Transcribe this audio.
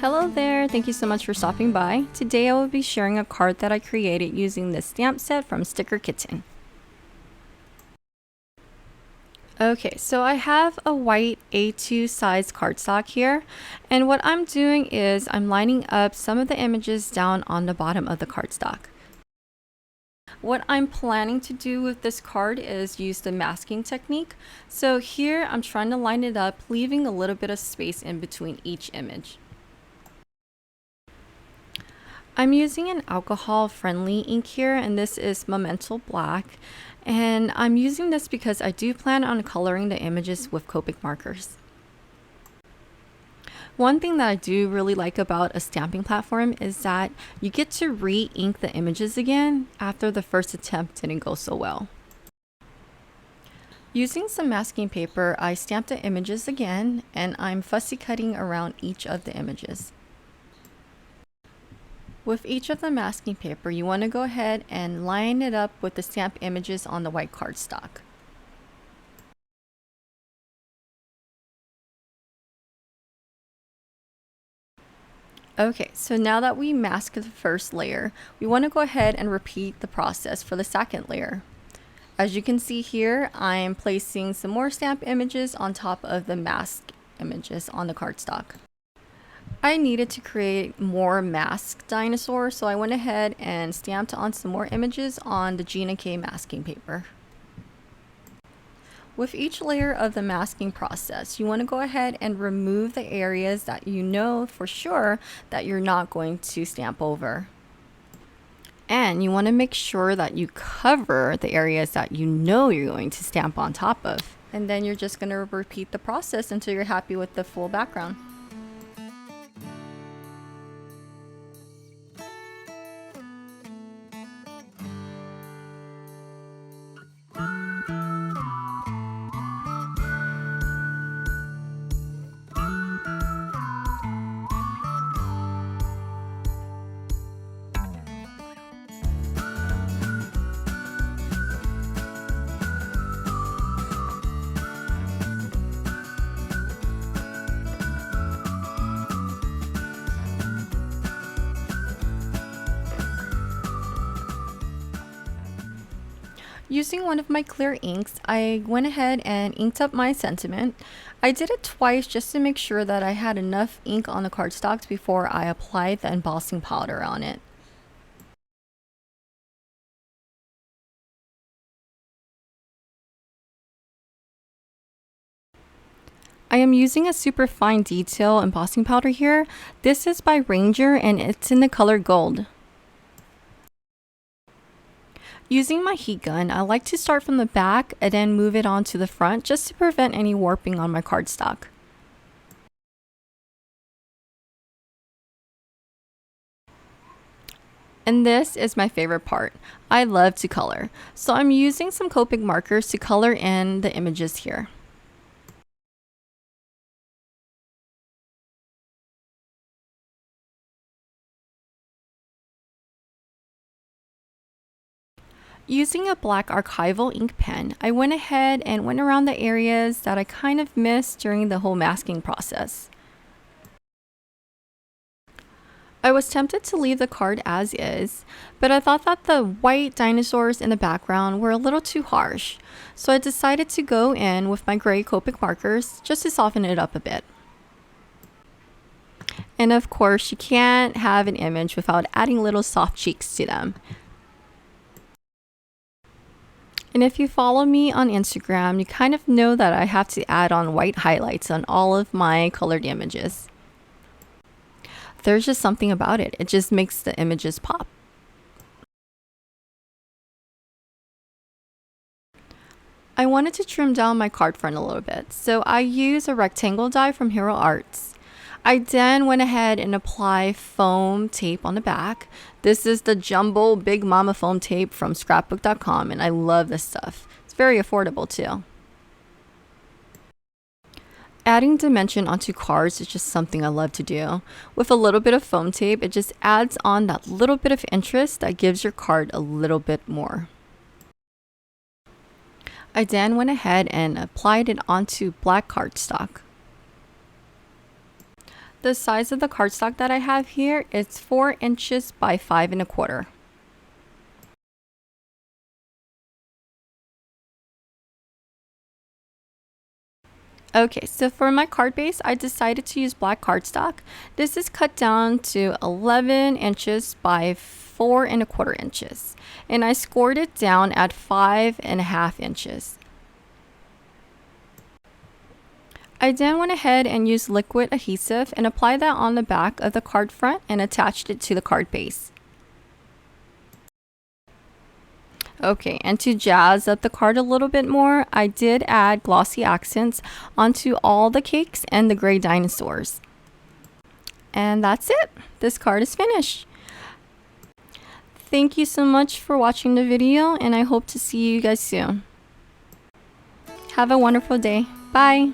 Hello there, thank you so much for stopping by. Today I will be sharing a card that I created using the stamp set from Sticker Kitten. Okay, so I have a white A2 size cardstock here, and what I'm doing is I'm lining up some of the images down on the bottom of the cardstock. What I'm planning to do with this card is use the masking technique. So here I'm trying to line it up, leaving a little bit of space in between each image. I'm using an alcohol-friendly ink here, and this is Memento Black. And I'm using this because I do plan on coloring the images with Copic markers. One thing that I do really like about a stamping platform is that you get to re-ink the images again after the first attempt didn't go so well. Using some masking paper, I stamped the images again, and I'm fussy cutting around each of the images. With each of the masking paper, you want to go ahead and line it up with the stamp images on the white cardstock. Okay, so now that we masked the first layer, we want to go ahead and repeat the process for the second layer. As you can see here, I'm placing some more stamp images on top of the mask images on the cardstock. I needed to create more masked dinosaurs, so I went ahead and stamped on some more images on the Gina K masking paper. With each layer of the masking process, you want to go ahead and remove the areas that you know for sure that you're not going to stamp over. And you want to make sure that you cover the areas that you know you're going to stamp on top of. And then you're just going to repeat the process until you're happy with the full background. Using one of my clear inks, I went ahead and inked up my sentiment. I did it twice just to make sure that I had enough ink on the cardstock before I applied the embossing powder on it. I am using a super fine detail embossing powder here. This is by Ranger and it's in the color gold. Using my heat gun, I like to start from the back and then move it on to the front just to prevent any warping on my cardstock. And this is my favorite part. I love to color. So I'm using some Copic markers to color in the images here. Using a black archival ink pen, I went ahead and went around the areas that I kind of missed during the whole masking process. I was tempted to leave the card as is, but I thought that the white dinosaurs in the background were a little too harsh, so I decided to go in with my gray Copic markers just to soften it up a bit. And of course, you can't have an image without adding little soft cheeks to them. And if you follow me on Instagram, you kind of know that I have to add on white highlights on all of my colored images. There's just something about it. It just makes the images pop. I wanted to trim down my card front a little bit, so I used a rectangle die from Hero Arts. I then went ahead and applied foam tape on the back. This is the Jumbo Big Mama foam tape from scrapbook.com, and I love this stuff. It's very affordable too. Adding dimension onto cards is just something I love to do. With a little bit of foam tape, it just adds on that little bit of interest that gives your card a little bit more. I then went ahead and applied it onto black cardstock. The size of the cardstock that I have here is 4 inches by 5 1/4. Okay, so for my card base, I decided to use black cardstock. This is cut down to 11 inches by 4 1/4 inches. And I scored it down at 5 1/2 inches. I then went ahead and used liquid adhesive and applied that on the back of the card front and attached it to the card base. Okay, and to jazz up the card a little bit more, I did add glossy accents onto all the cakes and the gray dinosaurs. And that's it. This card is finished. Thank you so much for watching the video, and I hope to see you guys soon. Have a wonderful day. Bye.